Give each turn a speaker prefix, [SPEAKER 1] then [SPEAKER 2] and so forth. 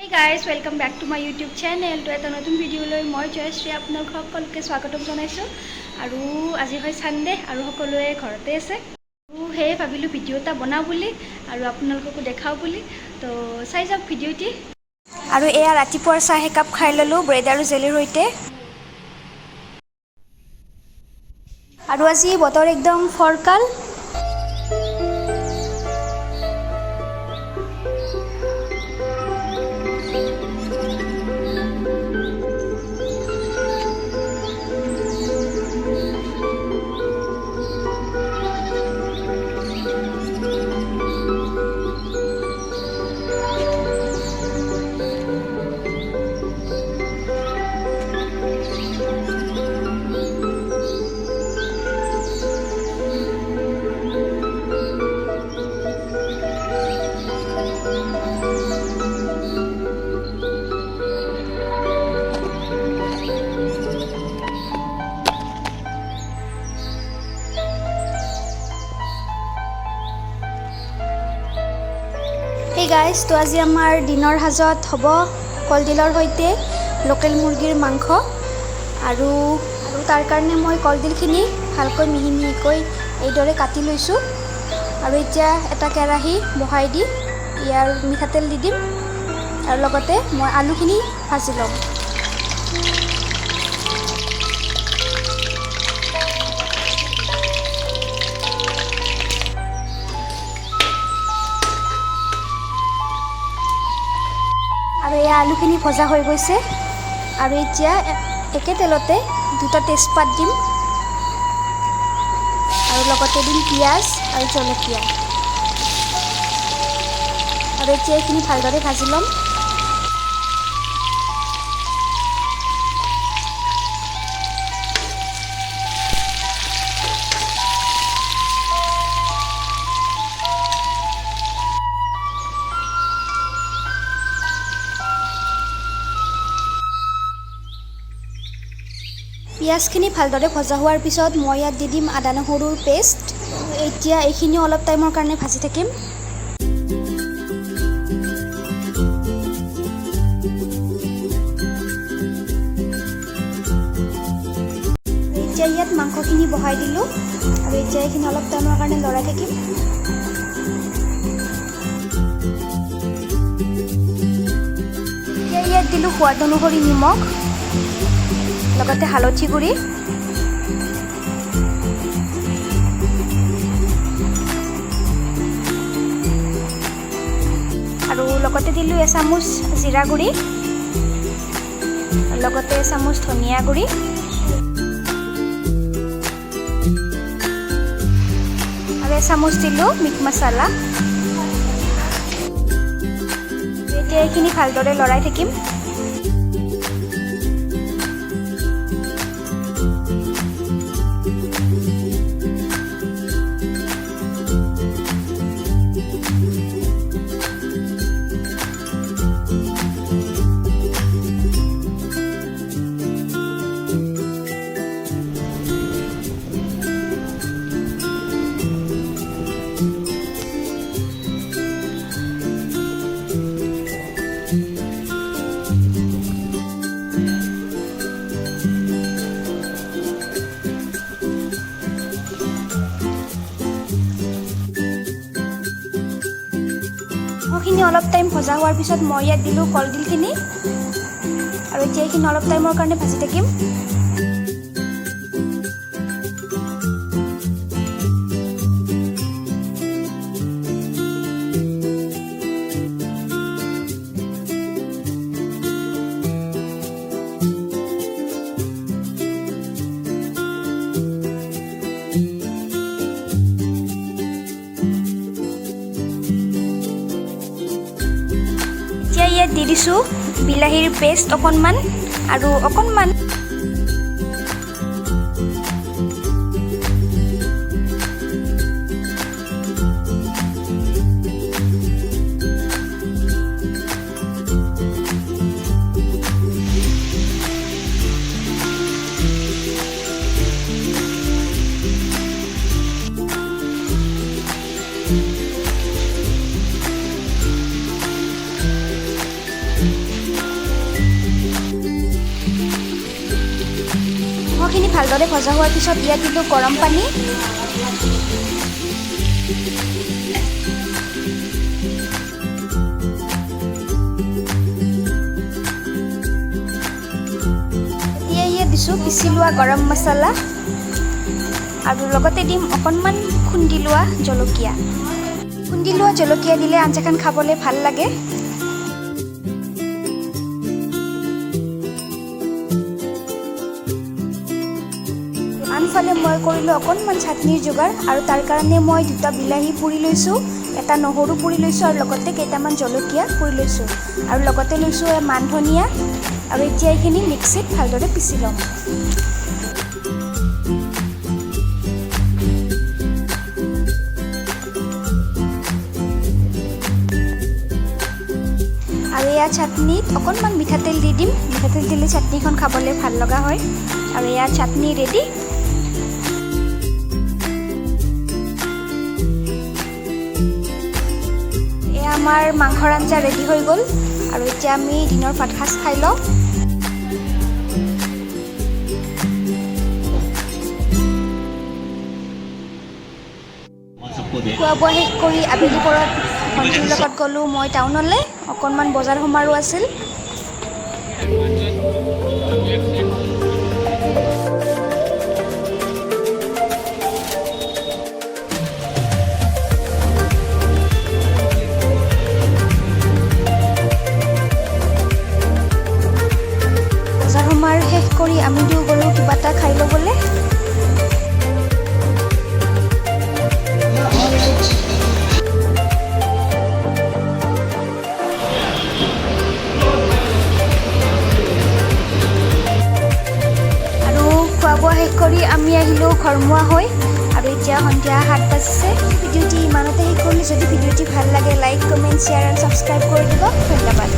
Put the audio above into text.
[SPEAKER 1] Hey guys, welcome back to my YouTube channel. To এটা নতুন video লৈ মই জয়শ্ৰী আপোনালোক সকলোকে স্বাগতম জনাইছো আৰু আজি হয় সানডে আৰু সকলোৱে ঘৰতে আছে আৰু হে ভাবিলো ভিডিও এটা বনাও বুলি আৰু আপোনালোককো দেখাও বুলি তো চাই যাওক ভিডিওটি আৰু এয়া ৰাতিপুৱাৰ চাহ একাপ খাই ললো ব্ৰেড আৰু জেলিৰ সৈতে আৰু আজি বতৰ একদম ফৰকাল Hey guys, তো আজি আমাৰ দিনৰ হাজত হ'ব কলডিলৰ সৈতে লোকেল মুৰ্গীৰ মাংস আৰু তাৰ কাৰণে মই কলডিলখিনি ভালকৈ মিহি মিহিকৈ এইদৰে কাটি লৈছোঁ আৰু এতিয়া এটা কেৰাহী বহাই দি ইয়াৰ মিঠাতেল দি দিম আৰু লগতে মই আলুখিনি ভাজি ল'ম আৰু এই আলুখিনি ভজা হৈ গৈছে আৰু এতিয়া একে তেলতে দুটা তেজপাত দিম আৰু লগতে দিম পিঁয়াজ আৰু জলকীয়া আৰু এতিয়া এইখিনি ভালদৰে ভাজি ল'ম পিঁয়াজখিনি ভালদৰে ভজা হোৱাৰ পিছত মই ইয়াত দি দিম আদা নহৰুৰ পেষ্ট এতিয়া এইখিনিও অলপ টাইমৰ কাৰণে ভাজি থাকিম এতিয়া ইয়াত মাংসখিনি বহাই দিলোঁ আৰু এতিয়া এইখিনি অলপ টাইমৰ কাৰণে লৰাই থাকিম এতিয়া ইয়াত দিলোঁ সোৱাদ অনুসৰি নিমখ লগতে হালধি গুড়ি আৰু লগতে দিলোঁ এচামুচ জিৰা গুড়ি লগতে এচামুচ ধনিয়া গুড়ি আৰু এচামুচ দিলোঁ মিট মছলা এতিয়া এইখিনি ভালদৰে লৰাই থাকিম মাংসখিনি অলপ টাইম ভজা হোৱাৰ পিছত মই ইয়াত দিলোঁ কলডিলখিনি আৰু এতিয়া এইখিনি অলপ টাইমৰ কাৰণে ভাজি থাকিম ইয়াত দি দিছোঁ বিলাহীৰ পেষ্ট অকণমান আৰু অকণমান পিঁয়াজখিনি ভালদৰে ভজা হোৱাৰ পিছত ইয়াত দিলোঁ গৰম পানী। এতিয়া ইয়াত দিছোঁ পিচি লোৱা গৰম মছলা আৰু লগতে দিম অকণমান খুন্দি লোৱা জলকীয়া। খুন্দি লোৱা জলকীয়া দিলে আঞ্জাখন খাবলৈ ভাল লাগে। আনফালে মই কৰিলোঁ অকণমান চাটনিৰ যোগাৰ আৰু তাৰ কাৰণে মই 2টা বিলাহী পুৰি লৈছোঁ, এটা নহৰু পুৰি লৈছোঁ আৰু লগতে কেইটামান জলকীয়া পুৰি লৈছোঁ আৰু লগতে লৈছোঁ মান ধনিয়া আৰু এতিয়া এইখিনি মিক্সিত ভালদৰে পিচি ল'ম। আৰু এয়া চাটনিত অকণমান মিঠাতেল দি দিম, মিঠাতেল দিলে চাটনিখন খাবলৈ ভাল লগা হয়। আৰু এয়া চাটনি ৰেডি। এয়া আমাৰ মাংসৰ আঞ্জা ৰেডি হৈ গ'ল আৰু এতিয়া আমি দিনৰ ভাত সাজ খাই লওঁ। খোৱা বোৱা শেষ কৰি আবেলি পৰত ভণ্টিৰ লগত গ'লোঁ মই টাউনলৈ, অকণমান বজাৰ সমাৰো আছিল। বজাৰ সমাৰ শেষ কৰি আমি দিও গ'লোঁ কিবা এটা খাই ল'বলৈ। খোৱা শেষ কৰি আমি আহিলোঁ ঘৰমুৱা হৈ আৰু এতিয়া সন্ধিয়া 7 বাজিছে। ভিডিঅ'টি ইমানতে শেষ কৰিলোঁ। যদি ভিডিঅ'টি ভাল লাগে লাইক, কমেণ্ট, শ্বেয়াৰ আৰু ছাবস্ক্ৰাইব কৰি দিব। ধন্যবাদ।